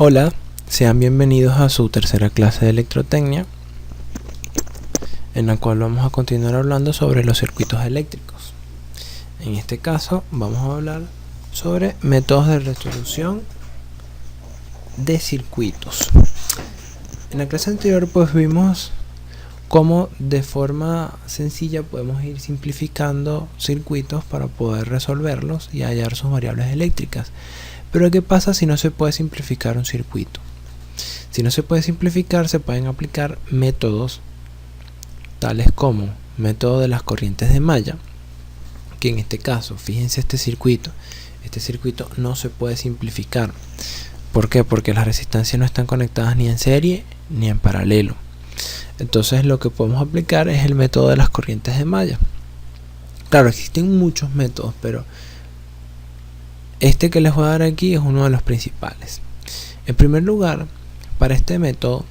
Hola, sean bienvenidos a su tercera clase de electrotecnia, en la cual vamos a continuar hablando sobre los circuitos eléctricos. En este caso vamos a hablar sobre métodos de resolución de circuitos. En la clase anterior pues vimos cómo de forma sencilla podemos ir simplificando circuitos para poder resolverlos y hallar sus variables eléctricas. Pero ¿qué pasa si no se puede simplificar un circuito? Si no se puede simplificar, se pueden aplicar métodos tales como método de las corrientes de malla, que en este caso, fíjense este circuito no se puede simplificar. ¿Por qué? Porque las resistencias no están conectadas ni en serie ni en paralelo. Entonces lo que podemos aplicar es el método de las corrientes de malla. Claro, existen muchos métodos, pero este que les voy a dar aquí es uno de los principales. En primer lugar, para este método,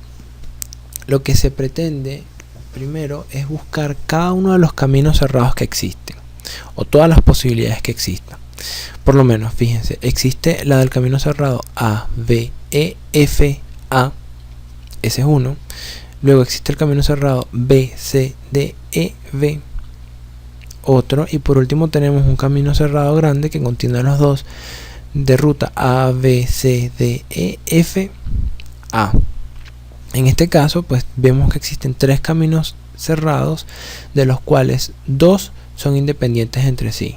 lo que se pretende primero es buscar cada uno de los caminos cerrados que existen, o todas las posibilidades que existan. Por lo menos, fíjense, existe la del camino cerrado A, B, E, F, A, ese es uno. Luego existe el camino cerrado B, C, D, E, B, otro, y por último tenemos un camino cerrado grande que contiene los dos de ruta A, B, C, D, E, F, A. En este caso pues vemos que existen tres caminos cerrados, de los cuales dos son independientes entre sí.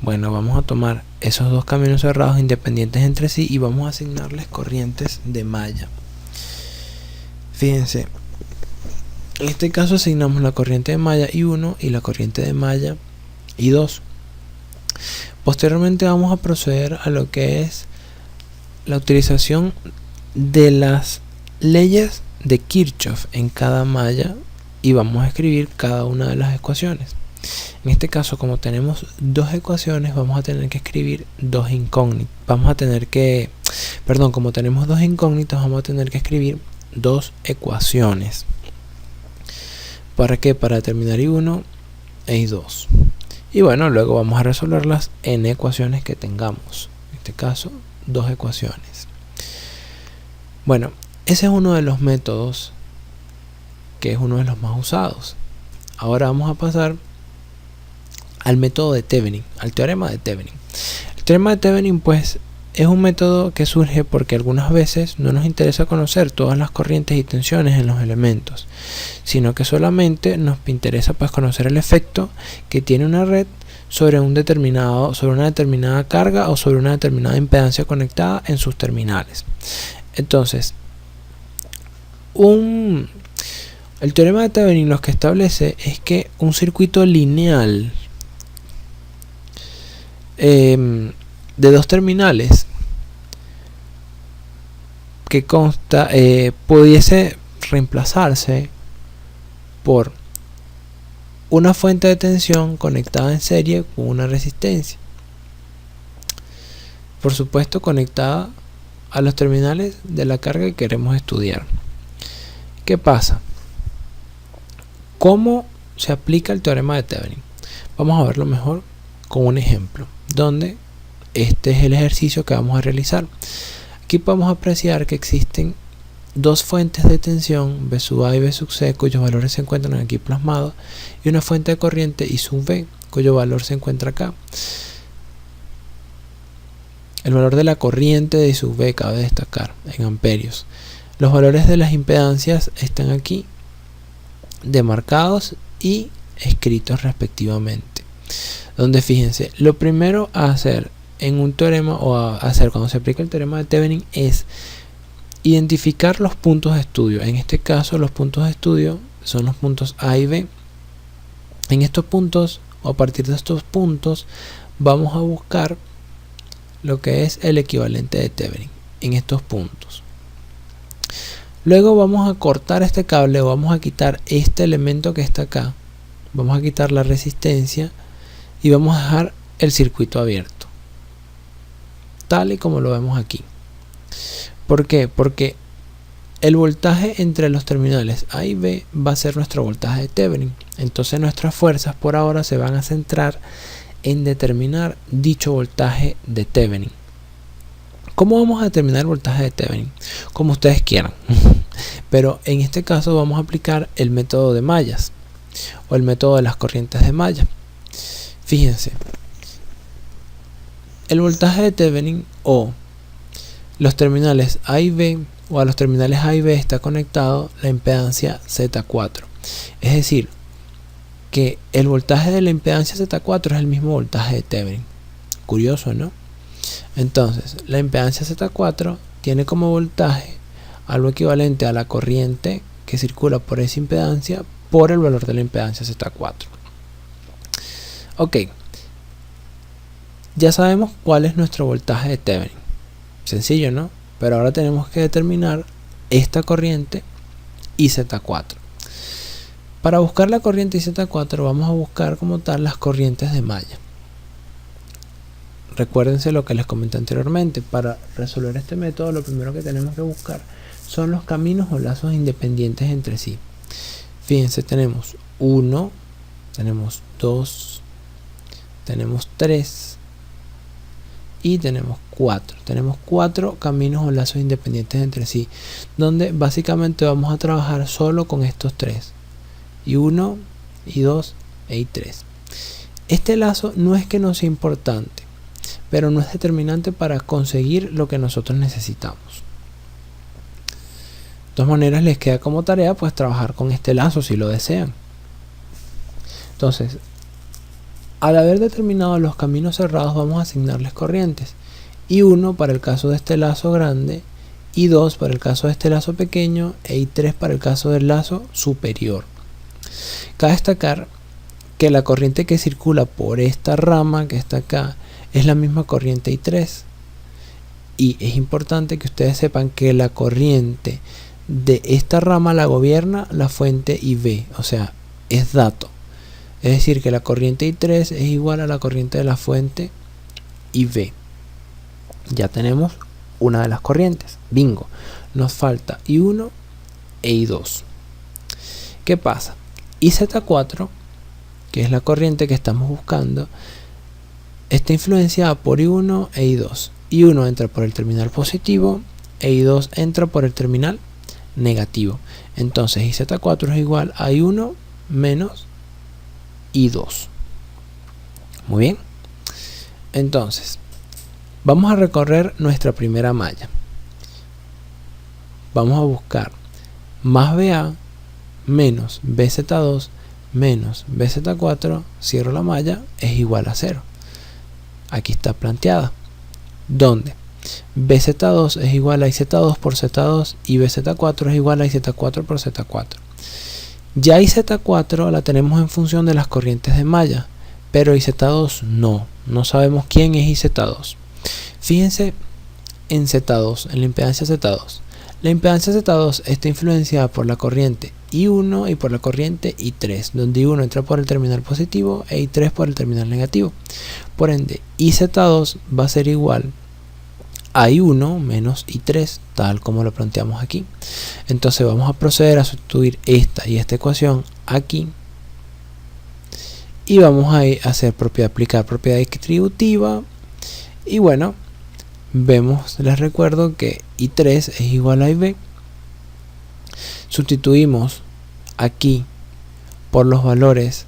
Bueno, vamos a tomar esos dos caminos cerrados independientes entre sí y vamos a asignarles corrientes de malla. Fíjense, en este caso asignamos la corriente de malla I1 y la corriente de malla I2. Posteriormente vamos a proceder a lo que es la utilización de las leyes de Kirchhoff en cada malla y vamos a escribir cada una de las ecuaciones. En este caso, como tenemos dos ecuaciones, vamos a tener que escribir dos incógnitas. Como tenemos dos incógnitas, vamos a tener que escribir dos ecuaciones. ¿Para qué? Para determinar I1 e I2. Y bueno, luego vamos a resolverlas en ecuaciones que tengamos. En este caso, dos ecuaciones. Bueno, ese es uno de los métodos que es uno de los más usados. Ahora vamos a pasar al método de Thevenin, al teorema de Thevenin. El teorema de Thevenin pues es un método que surge porque algunas veces no nos interesa conocer todas las corrientes y tensiones en los elementos, sino que solamente nos interesa pues conocer el efecto que tiene una red sobre una determinada carga o sobre una determinada impedancia conectada en sus terminales. Entonces, el teorema de Thevenin lo que establece es que un circuito lineal de dos terminales que consta pudiese reemplazarse por una fuente de tensión conectada en serie con una resistencia, por supuesto conectada a los terminales de la carga que queremos estudiar. ¿Qué pasa? ¿Cómo se aplica el teorema de Thevenin? Vamos a verlo mejor con un ejemplo, donde este es el ejercicio que vamos a realizar. Aquí podemos apreciar que existen dos fuentes de tensión, V sub A y V sub C, cuyos valores se encuentran aquí plasmados, y una fuente de corriente I sub V, cuyo valor se encuentra acá. El valor de la corriente de I sub V cabe destacar en amperios. Los valores de las impedancias están aquí demarcados y escritos respectivamente. Donde fíjense, lo primero a hacer en un teorema o a hacer cuando se aplica el teorema de Thevenin es identificar los puntos de estudio. En este caso los puntos de estudio son los puntos A y B. En estos puntos o a partir de estos puntos vamos a buscar lo que es el equivalente de Thevenin en estos puntos. Luego vamos a cortar este cable o vamos a quitar este elemento que está acá. Vamos a quitar la resistencia y vamos a dejar el circuito abierto, tal y como lo vemos aquí. ¿Por qué? Porque el voltaje entre los terminales A y B va a ser nuestro voltaje de Thevenin. Entonces nuestras fuerzas por ahora se van a centrar en determinar dicho voltaje de Thevenin. ¿Cómo vamos a determinar el voltaje de Thevenin? Como ustedes quieran. Pero en este caso vamos a aplicar el método de mallas o el método de las corrientes de malla. Fíjense, el voltaje de Thevenin o los terminales A y B, o a los terminales A y B está conectado la impedancia Z4. Es decir, que el voltaje de la impedancia Z4 es el mismo voltaje de Thevenin. Curioso, ¿no? Entonces, la impedancia Z4 tiene como voltaje algo equivalente a la corriente que circula por esa impedancia por el valor de la impedancia Z4. Ok, ya sabemos cuál es nuestro voltaje de Thevenin. Sencillo, ¿no? Pero ahora tenemos que determinar esta corriente y Z4. Para buscar la corriente y Z4 vamos a buscar como tal las corrientes de malla. Recuérdense lo que les comenté anteriormente. Para resolver este método lo primero que tenemos que buscar son los caminos o lazos independientes entre sí. Fíjense, tenemos 1, tenemos 2, tenemos 3 y tenemos 4. Tenemos 4 caminos o lazos independientes entre sí, donde básicamente vamos a trabajar solo con estos 3. Y 1, y 2, y 3. Este lazo no es que no sea importante, pero no es determinante para conseguir lo que nosotros necesitamos. De todas maneras les queda como tarea pues trabajar con este lazo si lo desean. Entonces, al haber determinado los caminos cerrados vamos a asignarles corrientes. Y 1 para el caso de este lazo grande, y 2 para el caso de este lazo pequeño, y 3 para el caso del lazo superior. Cabe destacar que la corriente que circula por esta rama que está acá es la misma corriente I3. Y es importante que ustedes sepan que la corriente de esta rama la gobierna la fuente IB, o sea, es dato. Es decir, que la corriente I3 es igual a la corriente de la fuente IB. Ya tenemos una de las corrientes. Bingo. Nos falta I1 e I2. ¿Qué pasa? IZ4, que es la corriente que estamos buscando, está influenciada por I1 e I2. I1 entra por el terminal positivo e I2 entra por el terminal negativo. Entonces IZ4 es igual a I1 menos I2. Muy bien. Entonces, vamos a recorrer nuestra primera malla. Vamos a buscar más BA menos BZ2 menos BZ4, cierro la malla, es igual a 0. Aquí está planteada. Donde BZ2 es igual a IZ2 por Z2 y BZ4 es igual a IZ4 por Z4. Ya IZ4 la tenemos en función de las corrientes de malla, pero IZ2 no sabemos quién es IZ2. Fíjense en Z2, en la impedancia Z2. La impedancia Z2 está influenciada por la corriente I1 y por la corriente I3, donde I1 entra por el terminal positivo e I3 por el terminal negativo. Por ende, IZ2 va a ser igual a I1 menos I3, tal como lo planteamos aquí. Entonces vamos a proceder a sustituir esta y esta ecuación aquí. Y vamos a aplicar propiedad distributiva. Y bueno, les recuerdo que I3 es igual a IB. Sustituimos aquí por los valores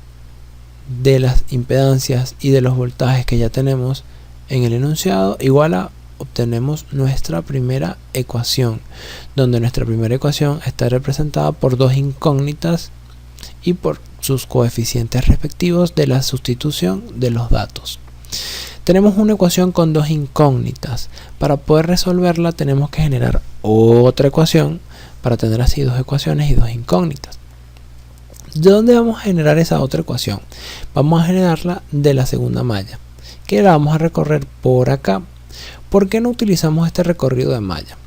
de las impedancias y de los voltajes que ya tenemos en el enunciado, igual a, obtenemos nuestra primera ecuación, donde nuestra primera ecuación está representada por dos incógnitas y por sus coeficientes respectivos de la sustitución de los datos. Tenemos una ecuación con dos incógnitas. Para poder resolverla tenemos que generar otra ecuación para tener así dos ecuaciones y dos incógnitas. ¿De dónde vamos a generar esa otra ecuación? Vamos a generarla de la segunda malla, que la vamos a recorrer por acá. ¿Por qué no utilizamos este recorrido de malla?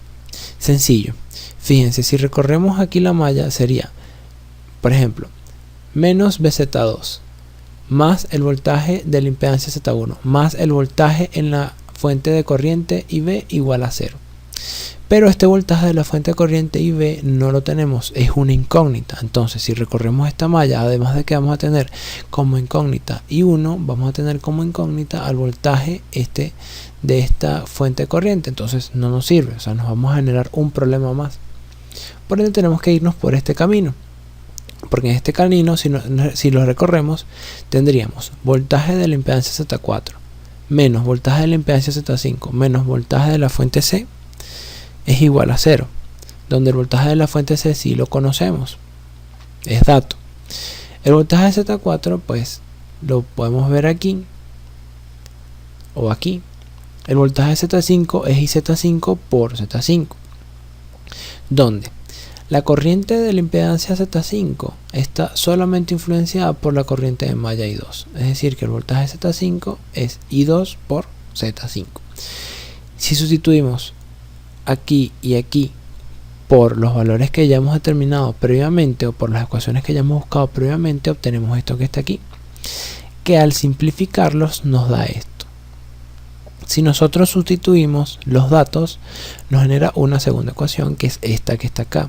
Sencillo. Fíjense, si recorremos aquí la malla sería, por ejemplo, menos BZ2 más el voltaje de la impedancia Z1 más el voltaje en la fuente de corriente IB igual a 0. Pero este voltaje de la fuente de corriente IV no lo tenemos, es una incógnita. Entonces, si recorremos esta malla, además de que vamos a tener como incógnita I1, vamos a tener como incógnita al voltaje de esta fuente de corriente. Entonces no nos sirve, o sea, nos vamos a generar un problema más. Por ende tenemos que irnos por este camino, porque en este camino, si lo recorremos, tendríamos voltaje de la impedancia Z4 menos voltaje de la impedancia Z5 menos voltaje de la fuente C es igual a 0, donde el voltaje de la fuente C sí lo conocemos, es dato. El voltaje de Z4 pues lo podemos ver aquí o aquí. El voltaje de Z5 es IZ5 por Z5, donde la corriente de la impedancia Z5 está solamente influenciada por la corriente de malla I2, es decir que el voltaje de Z5 es I2 por Z5. Si sustituimos aquí y aquí por los valores que ya hemos determinado previamente o por las ecuaciones que ya hemos buscado previamente, obtenemos esto que está aquí, que al simplificarlos nos da esto. Si nosotros sustituimos los datos, nos genera una segunda ecuación, que es esta que está acá,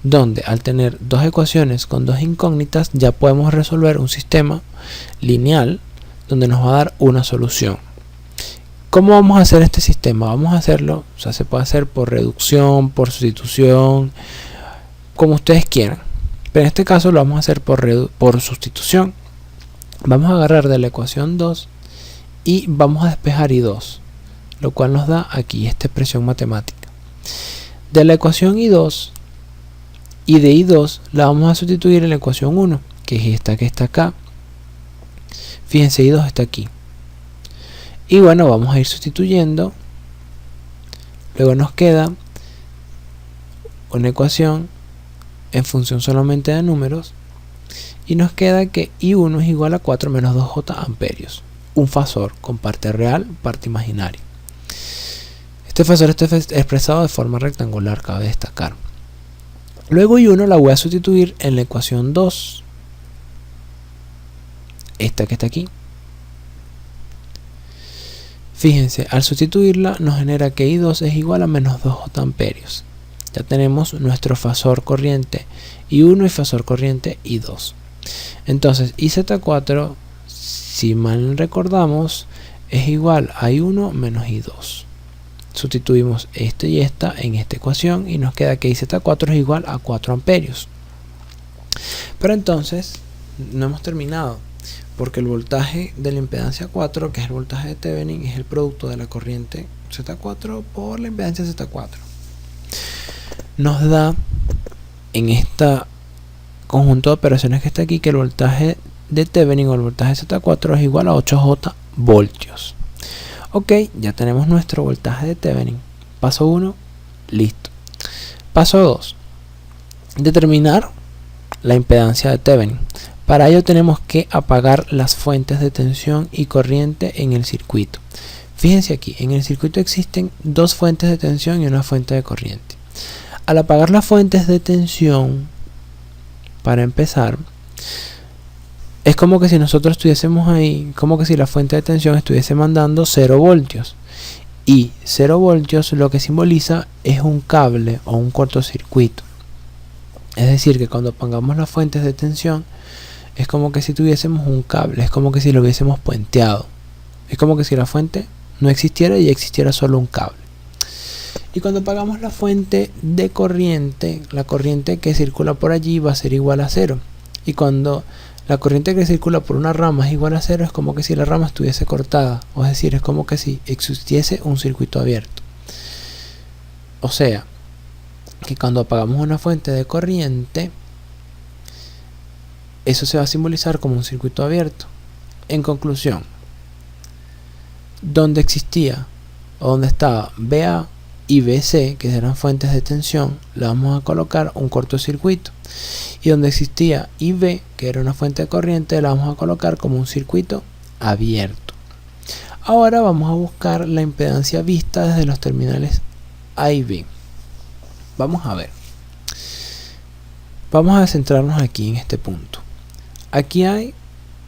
donde al tener dos ecuaciones con dos incógnitas ya podemos resolver un sistema lineal donde nos va a dar una solución. ¿Cómo vamos a hacer este sistema? Vamos a hacerlo, o sea, se puede hacer por reducción, por sustitución, como ustedes quieran, pero en este caso lo vamos a hacer por sustitución. Vamos a agarrar de la ecuación 2 y vamos a despejar I2, lo cual nos da aquí esta expresión matemática. De la ecuación I2 y de I2 la vamos a sustituir en la ecuación 1, que es esta que está acá. Fíjense, I2 está aquí. Y bueno, vamos a ir sustituyendo. Luego nos queda una ecuación en función solamente de números. Y nos queda que I1 es igual a 4 menos 2J amperios. Un fasor con parte real, parte imaginaria. Este fasor está expresado de forma rectangular, cabe destacar. Luego I1 la voy a sustituir en la ecuación 2. Esta que está aquí. Fíjense, al sustituirla nos genera que I2 es igual a menos 2J amperios. Ya tenemos nuestro fasor corriente I1 y fasor corriente I2. Entonces IZ4, si mal recordamos, es igual a I1 menos I2. Sustituimos este y esta en esta ecuación y nos queda que IZ4 es igual a 4 amperios. Pero entonces no hemos terminado, porque el voltaje de la impedancia 4, que es el voltaje de Thevenin, es el producto de la corriente Z4 por la impedancia Z4. Nos da en este conjunto de operaciones que está aquí que el voltaje de Thevenin o el voltaje Z4 es igual a 8J voltios. Ok, ya tenemos nuestro voltaje de Thevenin. Paso 1, listo. Paso 2, determinar la impedancia de Thevenin. Para ello tenemos que apagar las fuentes de tensión y corriente en el circuito. Fíjense aquí, en el circuito existen dos fuentes de tensión y una fuente de corriente. Al apagar las fuentes de tensión, para empezar, es como que si nosotros estuviésemos ahí, como que si la fuente de tensión estuviese mandando 0 voltios. Y 0 voltios lo que simboliza es un cable o un cortocircuito. Es decir, que cuando pongamos las fuentes de tensión, es como que si tuviésemos un cable, es como que si lo hubiésemos puenteado. Es como que si la fuente no existiera y existiera solo un cable. Y cuando apagamos la fuente de corriente, la corriente que circula por allí va a ser igual a 0. Y cuando la corriente que circula por una rama es igual a 0, es como que si la rama estuviese cortada. Es decir, es como que si existiese un circuito abierto. O sea, que cuando apagamos una fuente de corriente, eso se va a simbolizar como un circuito abierto. En conclusión, donde existía o donde estaba BA y BC, que eran fuentes de tensión, le vamos a colocar un cortocircuito. Y donde existía IB, que era una fuente de corriente, la vamos a colocar como un circuito abierto. Ahora vamos a buscar la impedancia vista desde los terminales A y B. Vamos a ver. Vamos a centrarnos aquí en este punto. Aquí hay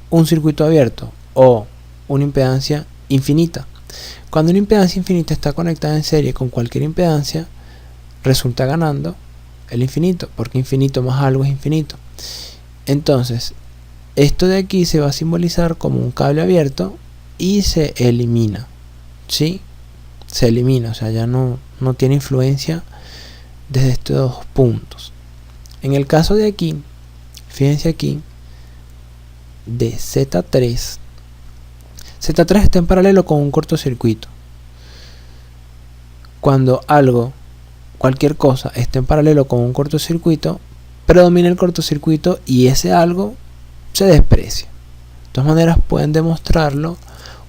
un circuito abierto o una impedancia infinita. Cuando una impedancia infinita está conectada en serie con cualquier impedancia, resulta ganando el infinito, porque infinito más algo es infinito. Entonces, esto de aquí se va a simbolizar como un cable abierto y se elimina, ¿sí? Se elimina, o sea, ya no tiene influencia desde estos dos puntos. En el caso de aquí, fíjense aquí, de Z3 está en paralelo con un cortocircuito. Cuando cualquier cosa está en paralelo con un cortocircuito, predomina el cortocircuito y ese algo se desprecia. De todas maneras, pueden demostrarlo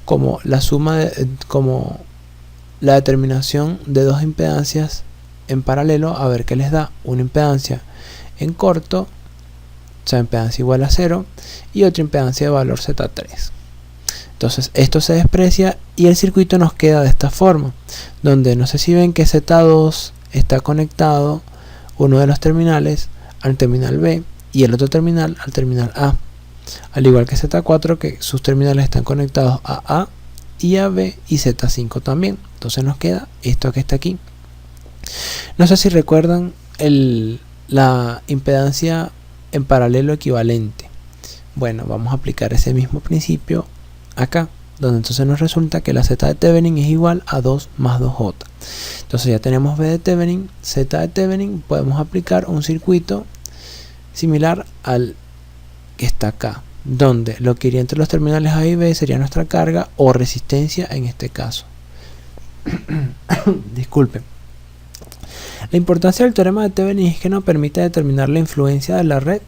como la suma como la determinación de dos impedancias en paralelo, a ver qué les da. Una impedancia en corto, o sea, impedancia igual a 0, y otra impedancia de valor Z3. Entonces esto se desprecia y el circuito nos queda de esta forma, donde no sé si ven que Z2 está conectado, uno de los terminales al terminal B y el otro terminal al terminal A, al igual que Z4, que sus terminales están conectados a A y a B, y Z5 también. Entonces nos queda esto que está aquí. No sé si recuerdan la impedancia en paralelo equivalente. Bueno, vamos a aplicar ese mismo principio acá, donde entonces nos resulta que la Z de Thevenin es igual a 2 más 2J. Entonces ya tenemos B de Thevenin, Z de Thevenin, podemos aplicar un circuito similar al que está acá, donde lo que iría entre los terminales A y B sería nuestra carga o resistencia en este caso. Disculpen. La importancia del teorema de Thevenin es que nos permite determinar la influencia de la red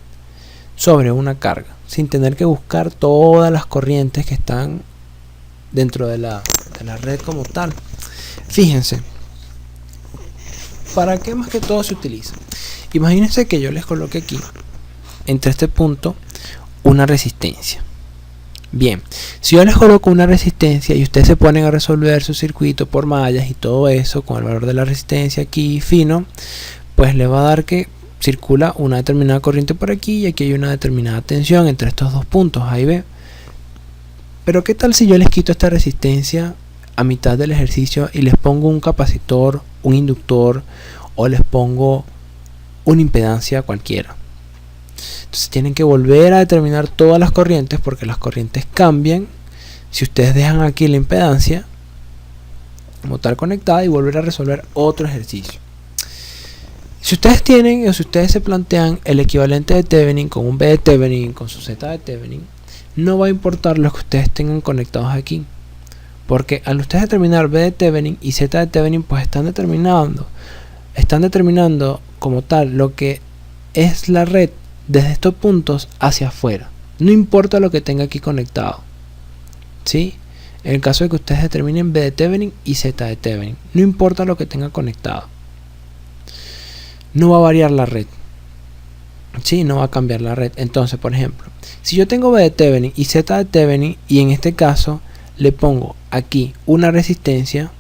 sobre una carga, sin tener que buscar todas las corrientes que están dentro de la red como tal. Fíjense, ¿para qué más que todo se utiliza? Imagínense que yo les coloque aquí, entre este punto, una resistencia. Bien, si yo les coloco una resistencia y ustedes se ponen a resolver su circuito por mallas y todo eso, con el valor de la resistencia aquí fino, pues le va a dar que circula una determinada corriente por aquí y aquí hay una determinada tensión entre estos dos puntos A y B. Pero ¿qué tal si yo les quito esta resistencia a mitad del ejercicio y les pongo un capacitor, un inductor, o les pongo una impedancia cualquiera? Entonces tienen que volver a determinar todas las corrientes, porque las corrientes cambian si ustedes dejan aquí la impedancia como tal conectada, y volver a resolver otro ejercicio. Si ustedes tienen, o si ustedes se plantean el equivalente de Thevenin con un B de Thevenin, con su Z de Thevenin, no va a importar lo que ustedes tengan conectados aquí, porque al ustedes determinar B de Thevenin y Z de Thevenin, pues están determinando como tal lo que es la red desde estos puntos hacia afuera, no importa lo que tenga aquí conectado, ¿sí? En el caso de que ustedes determinen B de Thevenin y Z de Thevenin, no importa lo que tenga conectado, no va a variar la red, ¿sí? No va a cambiar la red. Entonces, por ejemplo, si yo tengo B de Thevenin y Z de Thevenin, y en este caso le pongo aquí una resistencia,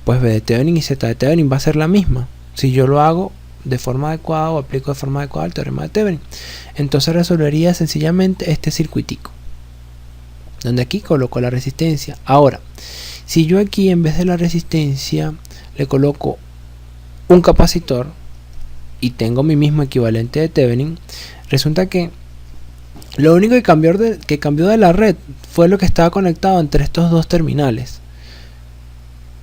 pues B de Thevenin y Z de Thevenin va a ser la misma si yo lo hago de forma adecuada o aplico de forma adecuada el teorema de Thevenin. Entonces resolvería sencillamente este circuitico, donde aquí coloco la resistencia. Ahora, si yo aquí en vez de la resistencia le coloco un capacitor y tengo mi mismo equivalente de Thevenin, resulta que lo único que cambió de la red fue lo que estaba conectado entre estos dos terminales.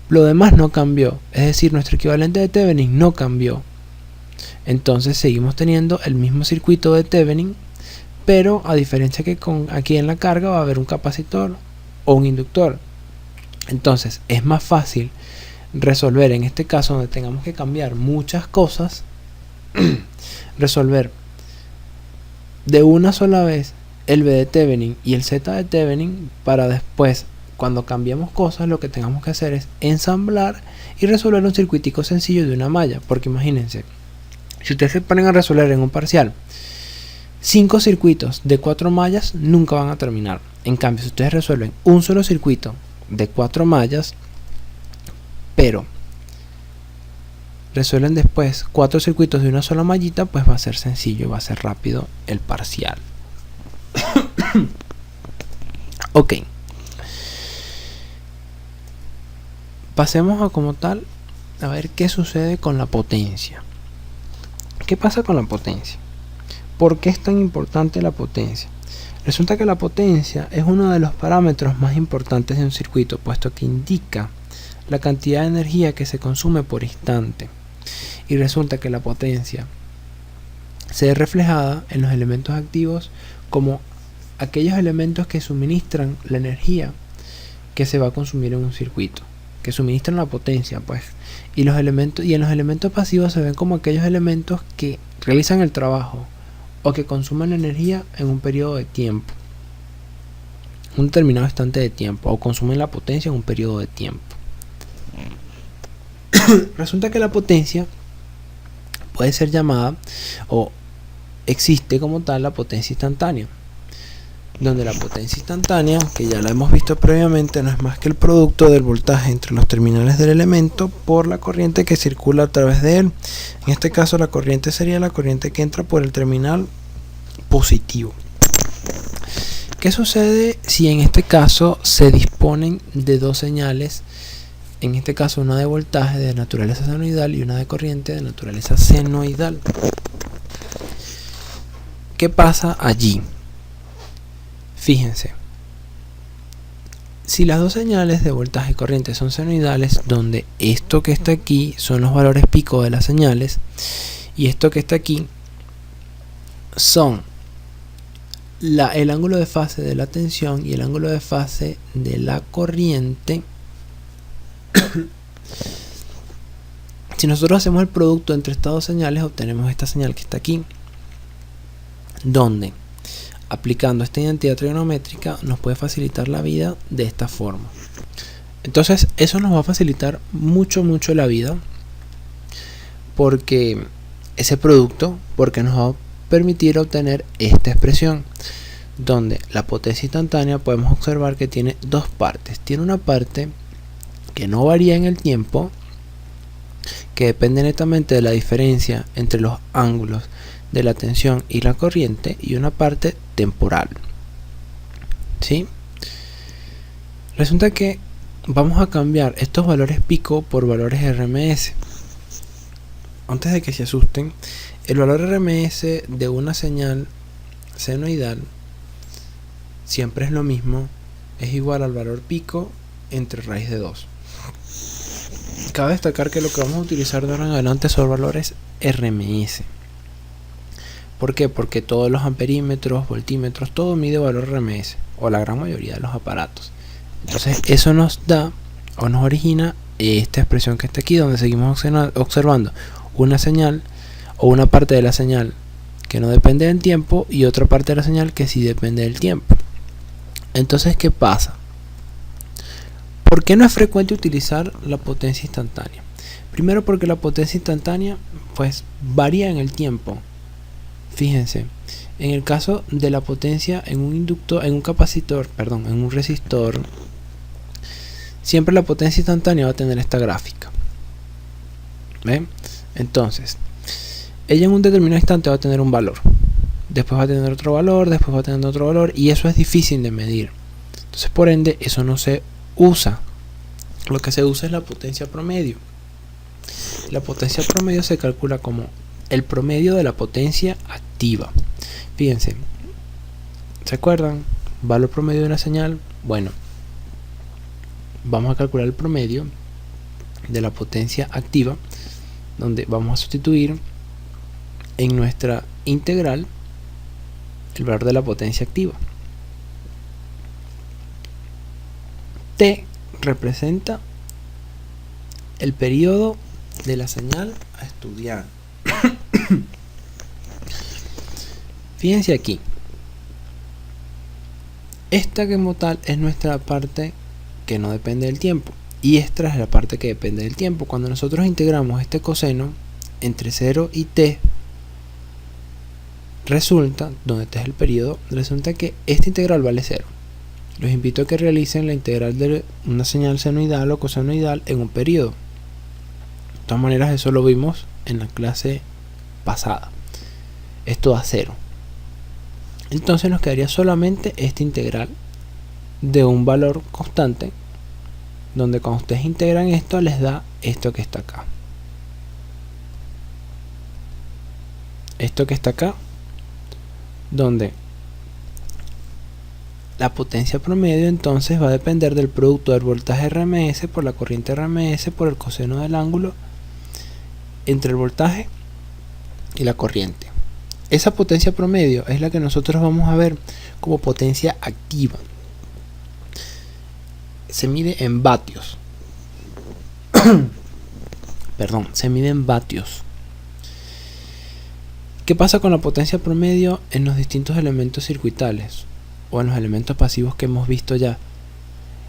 Lo demás no cambió, es decir, nuestro equivalente de Thevenin no cambió. Entonces seguimos teniendo el mismo circuito de Thevenin, pero a diferencia que aquí en la carga va a haber un capacitor o un inductor. Entonces es más fácil resolver en este caso, donde tengamos que cambiar muchas cosas, resolver de una sola vez el B de Thevenin y el Z de Thevenin, para después, cuando cambiemos cosas, lo que tengamos que hacer es ensamblar y resolver un circuitico sencillo de una malla. Porque imagínense, si ustedes se ponen a resolver en un parcial 5 circuitos de 4 mallas, nunca van a terminar. En cambio, si ustedes resuelven un solo circuito de 4 mallas, pero resuelven después 4 circuitos de una sola mallita, pues va a ser sencillo, va a ser rápido el parcial. Ok, pasemos a como tal a ver qué sucede con la potencia. ¿Qué pasa con la potencia? ¿Por qué es tan importante la potencia? Resulta que la potencia es uno de los parámetros más importantes de un circuito, puesto que indica la cantidad de energía que se consume por instante. Y resulta que la potencia se ve reflejada en los elementos activos como aquellos elementos que suministran la energía que se va a consumir en un circuito, que suministran la potencia, pues. Y en los elementos pasivos se ven como aquellos elementos que realizan el trabajo o que consumen la energía en un periodo de tiempo, un determinado instante de tiempo, o consumen la potencia en un periodo de tiempo. Resulta que la potencia puede ser llamada, o existe como tal, la potencia instantánea, donde la potencia instantánea, que ya la hemos visto previamente, no es más que el producto del voltaje entre los terminales del elemento por la corriente que circula a través de él. En este caso la corriente sería la corriente que entra por el terminal positivo. ¿Qué sucede si en este caso se disponen de dos señales? En este caso una de voltaje de naturaleza senoidal y una de corriente de naturaleza senoidal. ¿Qué pasa allí? Fíjense, si las dos señales de voltaje y corriente son senoidales, donde esto que está aquí son los valores pico de las señales y esto que está aquí son el ángulo de fase de la tensión y el ángulo de fase de la corriente, si nosotros hacemos el producto entre estas dos señales, obtenemos esta señal que está aquí, donde aplicando esta identidad trigonométrica nos puede facilitar la vida de esta forma. Entonces eso nos va a facilitar mucho la vida, porque ese producto, porque nos va a permitir obtener esta expresión, donde la potencia instantánea podemos observar que tiene dos partes. Tiene una parte que no varía en el tiempo, que depende netamente de la diferencia entre los ángulos de la tensión y la corriente, y una parte temporal. ¿Sí? Resulta que vamos a cambiar estos valores pico por valores RMS. Antes de que se asusten, el valor RMS de una señal senoidal siempre es lo mismo, es igual al valor pico entre raíz de 2. Cabe destacar que lo que vamos a utilizar de ahora en adelante son valores RMS. ¿Por qué? Porque todos los amperímetros, voltímetros, todo mide valor RMS, o la gran mayoría de los aparatos. Entonces eso nos da o nos origina esta expresión que está aquí, donde seguimos observando una señal o una parte de la señal que no depende del tiempo y otra parte de la señal que sí depende del tiempo. Entonces, ¿qué pasa? ¿Por qué no es frecuente utilizar la potencia instantánea? Primero, porque la potencia instantánea pues varía en el tiempo. Fíjense, en el caso de la potencia en un inductor, en un resistor, siempre la potencia instantánea va a tener esta gráfica. ¿Ven? Entonces, ella en un determinado instante va a tener un valor, después va a tener otro valor, después va a tener otro valor, y eso es difícil de medir. Entonces, por ende, eso no se usa. Lo que se usa es la potencia promedio. La potencia promedio se calcula como el promedio de la potencia activa. Fíjense, ¿se acuerdan? Valor promedio de una señal. Bueno, vamos a calcular el promedio de la potencia activa, donde vamos a sustituir en nuestra integral el valor de la potencia activa. T representa el periodo de la señal a estudiar. Fíjense aquí, esta como tal es nuestra parte que no depende del tiempo, y esta es la parte que depende del tiempo. Cuando nosotros integramos este coseno entre 0 y t, resulta, donde t es el periodo, resulta que esta integral vale 0. Los invito a que realicen la integral de una señal senoidal o cosenoidal en un periodo. De todas maneras, eso lo vimos en la clase pasada. Esto da 0. Entonces nos quedaría solamente esta integral de un valor constante donde cuando ustedes integran esto les da esto que está acá. Esto que está acá, donde la potencia promedio entonces va a depender del producto del voltaje RMS por la corriente RMS por el coseno del ángulo entre el voltaje y la corriente. Esa potencia promedio es la que nosotros vamos a ver como potencia activa. Se mide en vatios. Perdón, se mide en vatios. ¿Qué pasa con la potencia promedio en los distintos elementos circuitales o en los elementos pasivos que hemos visto ya?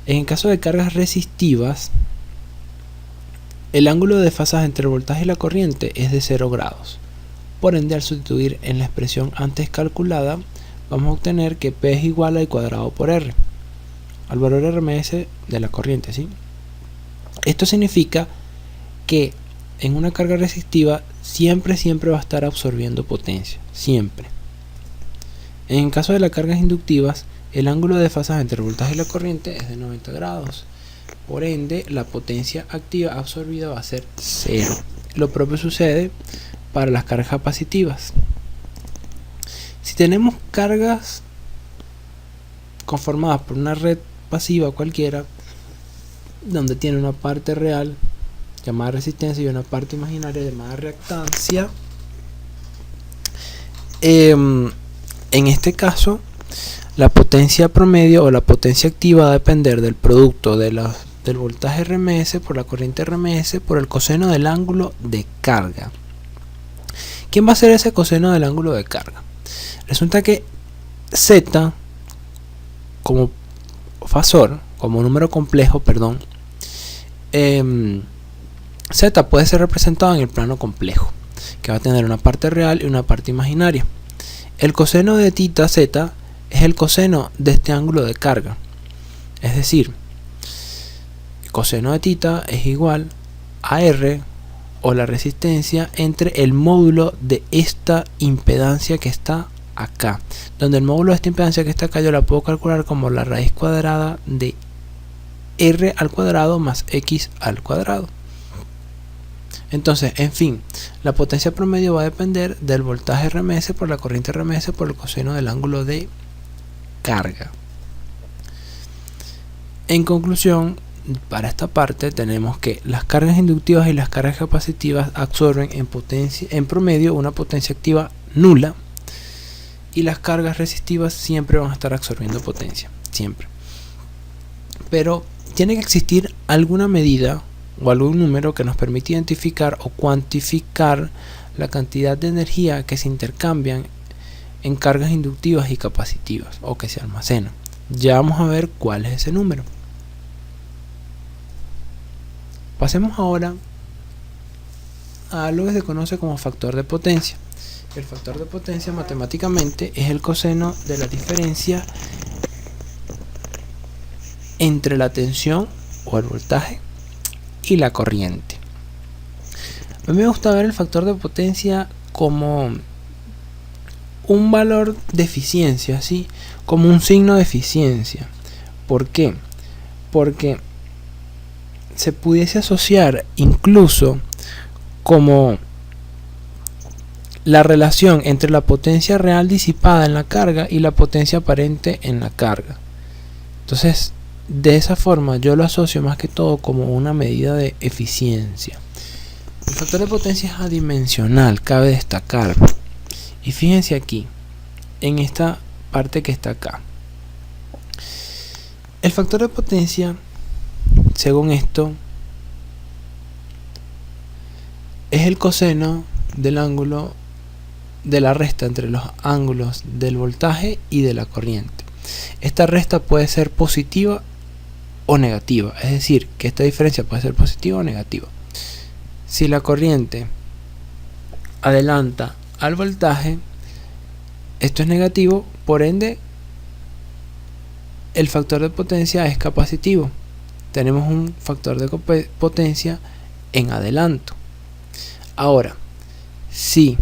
En el caso de cargas resistivas, el ángulo de desfasaje entre el voltaje y la corriente es de 0 grados. Por ende, al sustituir en la expresión antes calculada, vamos a obtener que P es igual al cuadrado por R, al valor RMS de la corriente, ¿sí? Esto significa que en una carga resistiva siempre va a estar absorbiendo potencia, siempre. En el caso de las cargas inductivas, el ángulo de desfasaje entre el voltaje y la corriente es de 90 grados. Por ende, la potencia activa absorbida va a ser 0. Lo propio sucede para las cargas capacitivas. Si tenemos cargas conformadas por una red pasiva cualquiera, donde tiene una parte real llamada resistencia y una parte imaginaria llamada reactancia, en este caso la potencia promedio o la potencia activa va a depender del producto del voltaje RMS por la corriente RMS por el coseno del ángulo de carga. ¿Quién va a ser ese coseno del ángulo de carga? Resulta que Z como fasor, como número complejo, perdón, Z puede ser representado en el plano complejo, que va a tener una parte real y una parte imaginaria. El coseno de θ Z es el coseno de este ángulo de carga, es decir, el coseno de θ es igual a R o la resistencia entre el módulo de esta impedancia que está acá, donde el módulo de esta impedancia que está acá yo la puedo calcular como la raíz cuadrada de R al cuadrado más X al cuadrado. Entonces, en fin, la potencia promedio va a depender del voltaje RMS por la corriente RMS por el coseno del ángulo de carga. En conclusión, para esta parte tenemos que las cargas inductivas y las cargas capacitivas absorben en promedio una potencia activa nula, y las cargas resistivas siempre van a estar absorbiendo potencia, siempre. Pero tiene que existir alguna medida o algún número que nos permita identificar o cuantificar la cantidad de energía que se intercambian en cargas inductivas y capacitivas o que se almacenan. Ya vamos a ver cuál es ese número. Pasemos ahora a lo que se conoce como factor de potencia. El factor de potencia matemáticamente es el coseno de la diferencia entre la tensión o el voltaje y la corriente. A mí me gusta ver el factor de potencia como un valor de eficiencia, ¿sí? Como un signo de eficiencia. ¿Por qué? Porque se pudiese asociar incluso como la relación entre la potencia real disipada en la carga y la potencia aparente en la carga. Entonces, de esa forma yo lo asocio más que todo como una medida de eficiencia. El factor de potencia es adimensional, cabe destacar. Y fíjense aquí, en esta parte que está acá. El factor de potencia, según esto, es el coseno del ángulo de la resta entre los ángulos del voltaje y de la corriente. Esta resta puede ser positiva o negativa, es decir, que esta diferencia puede ser positiva o negativa. Si la corriente adelanta al voltaje, esto es negativo, por ende el factor de potencia es capacitivo. Tenemos un factor de potencia en adelanto. Ahora, si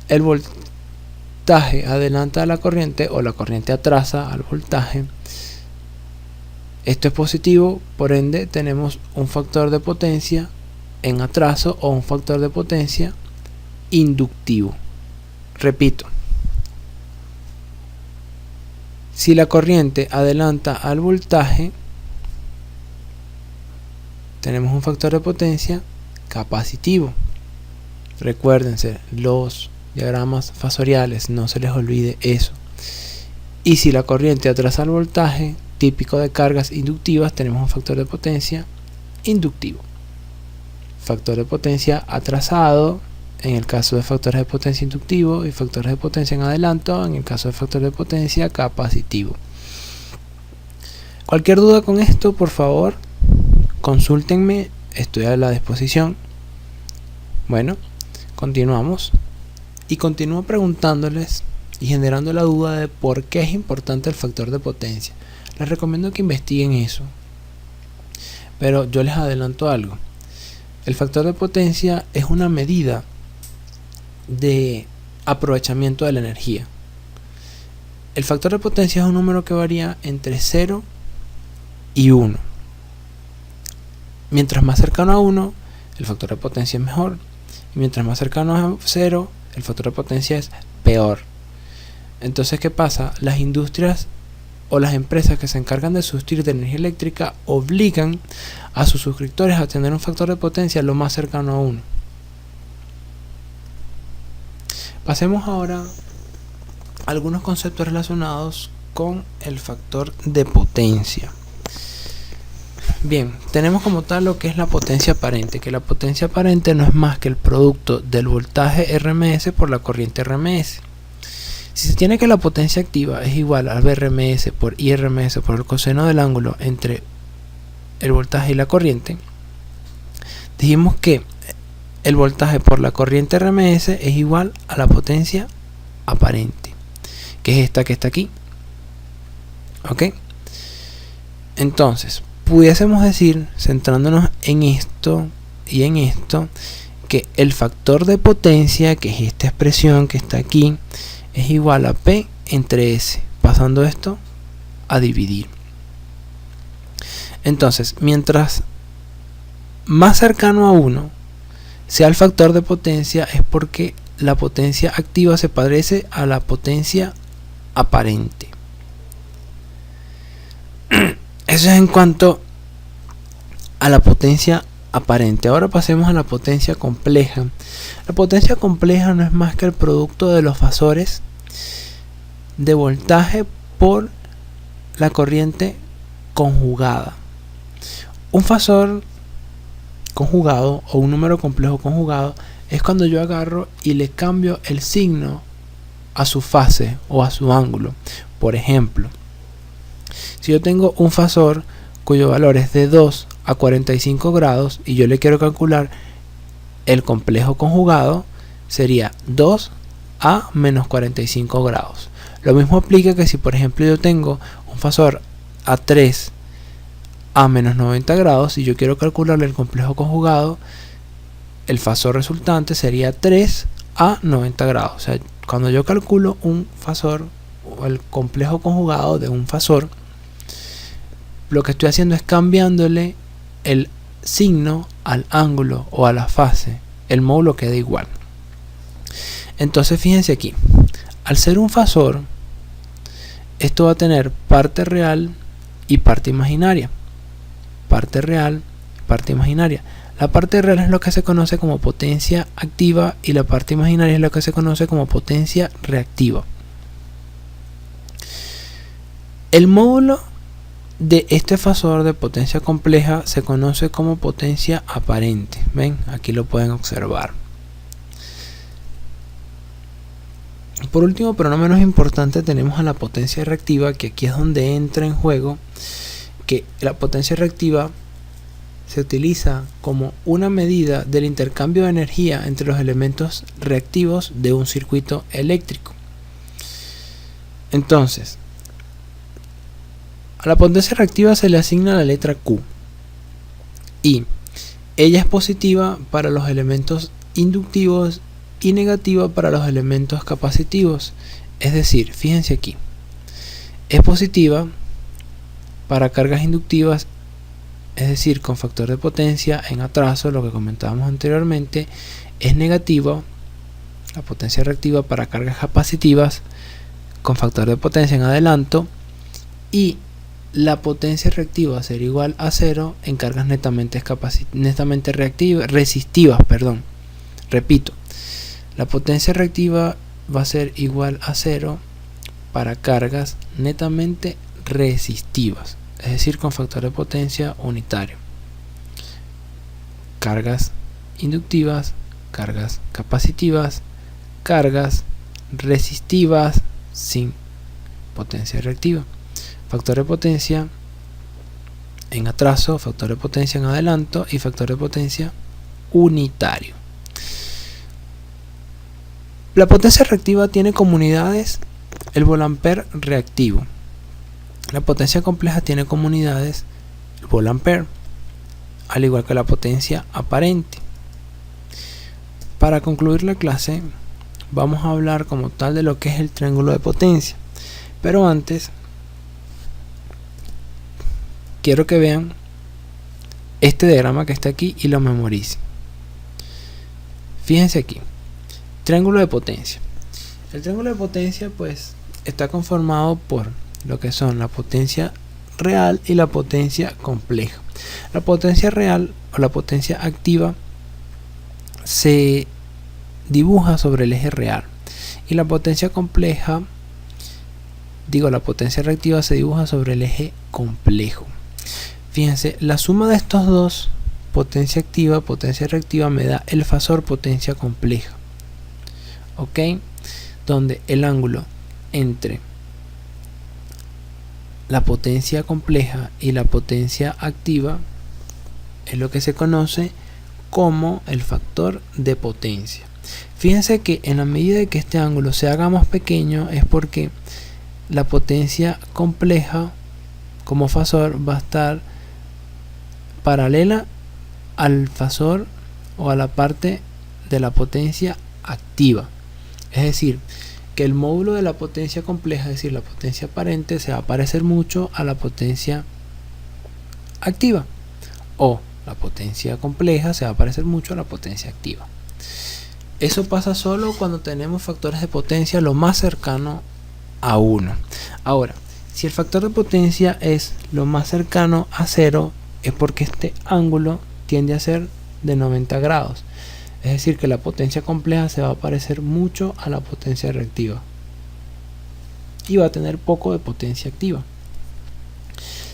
el voltaje adelanta a la corriente o la corriente atrasa al voltaje, Esto es positivo, por ende tenemos un factor de potencia en atraso o un factor de potencia inductivo. Repito, si la corriente adelanta al voltaje, tenemos un factor de potencia capacitivo. Recuérdense los diagramas fasoriales, no se les olvide eso. Y si la corriente atrasa el voltaje, típico de cargas inductivas, tenemos un factor de potencia inductivo. Factor de potencia atrasado en el caso de factores de potencia inductivo y factores de potencia en adelanto en el caso de factor de potencia capacitivo. Cualquier duda con esto, por favor, consúltenme, estoy a la disposición. Bueno, continuamos y continúo preguntándoles y generando la duda de por qué es importante el factor de potencia. Les recomiendo que investiguen eso, pero yo les adelanto algo. El factor de potencia es una medida de aprovechamiento de la energía. El factor de potencia es un número que varía entre 0 y 1. Mientras más cercano a 1, el factor de potencia es mejor, y mientras más cercano a 0, el factor de potencia es peor. Entonces, ¿qué pasa? Las industrias o las empresas que se encargan de sustituir de energía eléctrica obligan a sus suscriptores a tener un factor de potencia lo más cercano a 1. Pasemos ahora a algunos conceptos relacionados con el factor de potencia. Bien, tenemos como tal lo que es la potencia aparente, que la potencia aparente no es más que el producto del voltaje RMS por la corriente RMS. Si se tiene que la potencia activa es igual al VRMS por IRMS por el coseno del ángulo entre el voltaje y la corriente, dijimos que el voltaje por la corriente RMS es igual a la potencia aparente, que es esta que está aquí. ¿Ok? Entonces, pudiésemos decir, centrándonos en esto y en esto, que el factor de potencia, que es esta expresión que está aquí, es igual a P entre S, pasando esto a dividir. Entonces, mientras más cercano a 1 sea el factor de potencia, es porque la potencia activa se parece a la potencia aparente. Eso es en cuanto a la potencia aparente. Ahora pasemos a la potencia compleja. La potencia compleja no es más que el producto de los fasores de voltaje por la corriente conjugada. Un fasor conjugado o un número complejo conjugado es cuando yo agarro y le cambio el signo a su fase o a su ángulo. Por ejemplo, si yo tengo un fasor cuyo valor es de 2 a 45 grados y yo le quiero calcular el complejo conjugado, sería 2 a menos 45 grados. Lo mismo aplica que si por ejemplo yo tengo un fasor a 3 a menos 90 grados y yo quiero calcularle el complejo conjugado, el fasor resultante sería 3 a 90 grados. O sea, cuando yo calculo un fasor o el complejo conjugado de un fasor, lo que estoy haciendo es cambiándole el signo al ángulo o a la fase. El módulo queda igual. Entonces fíjense aquí, al ser un fasor, esto va a tener parte real y parte imaginaria. Parte real y parte imaginaria. La parte real es lo que se conoce como potencia activa y la parte imaginaria es lo que se conoce como potencia reactiva. El módulo de este fasor de potencia compleja se conoce como potencia aparente. Ven, aquí lo pueden observar. Por último, pero no menos importante, tenemos a la potencia reactiva, que aquí es donde entra en juego que la potencia reactiva se utiliza como una medida del intercambio de energía entre los elementos reactivos de un circuito eléctrico. Entonces, a la potencia reactiva se le asigna la letra Q y ella es positiva para los elementos inductivos y negativa para los elementos capacitivos. Es decir, fíjense aquí, es positiva Para cargas inductivas, es decir, con factor de potencia en atraso, lo que comentábamos anteriormente, es negativo. La potencia reactiva para cargas capacitivas con factor de potencia en adelanto, y la potencia reactiva va a ser igual a 0 en cargas netamente resistivas. Repito, la potencia reactiva va a ser igual a 0 para cargas netamente resistivas, es decir, con factor de potencia unitario. Cargas inductivas, cargas capacitivas, cargas resistivas sin potencia reactiva. Factor de potencia en atraso, factor de potencia en adelanto y factor de potencia unitario. La potencia reactiva tiene como unidades el volampere reactivo. La potencia compleja tiene como unidades el volampere, al igual que la potencia aparente. Para concluir la clase, vamos a hablar como tal de lo que es el triángulo de potencia. Pero antes, quiero que vean este diagrama que está aquí y lo memoricen. Fíjense aquí, triángulo de potencia. El triángulo de potencia pues está conformado por lo que son la potencia real y la potencia compleja. La potencia real o la potencia activa se dibuja sobre el eje real, y la potencia compleja, la potencia reactiva se dibuja sobre el eje complejo. Fíjense, la suma de estos dos, potencia activa, potencia reactiva, me da el fasor potencia compleja, ¿ok? Donde el ángulo entre la potencia compleja y la potencia activa es lo que se conoce como el factor de potencia. Fíjense que en la medida de que este ángulo se haga más pequeño es porque la potencia compleja como fasor va a estar paralela al fasor o a la parte de la potencia activa. Es decir, que el módulo de la potencia compleja, es decir, la potencia aparente, se va a parecer mucho a la potencia activa, o la potencia compleja se va a parecer mucho a la potencia activa. Eso pasa solo cuando tenemos factores de potencia lo más cercano a 1. Ahora, si el factor de potencia es lo más cercano a 0, es porque este ángulo tiende a ser de 90 grados. Es decir, que la potencia compleja se va a parecer mucho a la potencia reactiva y va a tener poco de potencia activa.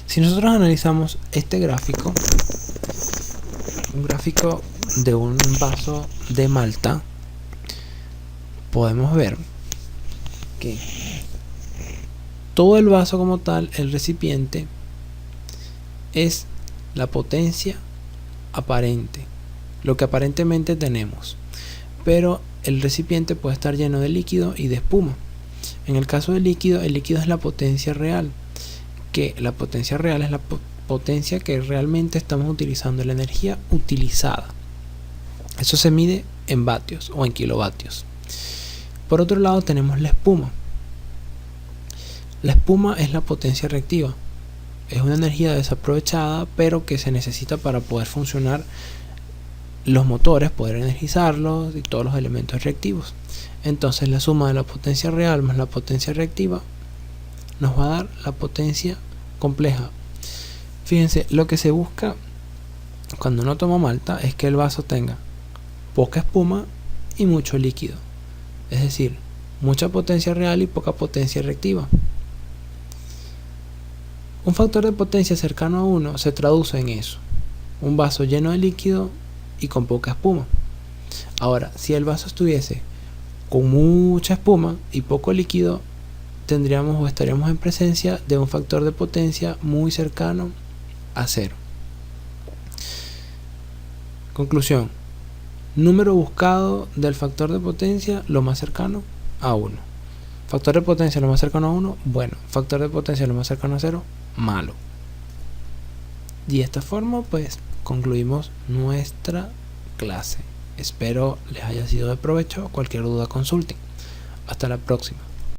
Si nosotros analizamos este gráfico, un gráfico de un vaso de malta, podemos ver que todo el vaso como tal, el recipiente, es la potencia aparente, lo que aparentemente tenemos, pero el recipiente puede estar lleno de líquido y de espuma. En el caso del líquido, el líquido es la potencia real, que la potencia real es la potencia que realmente estamos utilizando, la energía utilizada. Eso se mide en vatios o en kilovatios. Por otro lado tenemos la espuma. La espuma es la potencia reactiva, es una energía desaprovechada pero que se necesita para poder funcionar los motores, poder energizarlos y todos los elementos reactivos. Entonces la suma de la potencia real más la potencia reactiva nos va a dar la potencia compleja. Fíjense, lo que se busca cuando uno toma malta es que el vaso tenga poca espuma y mucho líquido, es decir, mucha potencia real y poca potencia reactiva. Un factor de potencia cercano a 1 se traduce en eso: un vaso lleno de líquido y con poca espuma. Ahora, si el vaso estuviese con mucha espuma y poco líquido, tendríamos o estaríamos en presencia de un factor de potencia muy cercano a 0. Conclusión: número buscado del factor de potencia lo más cercano a 1. Factor de potencia lo más cercano a 1, bueno. Factor de potencia lo más cercano a 0, malo. Y de esta forma pues concluimos nuestra clase. Espero les haya sido de provecho. Cualquier duda consulten. Hasta la próxima.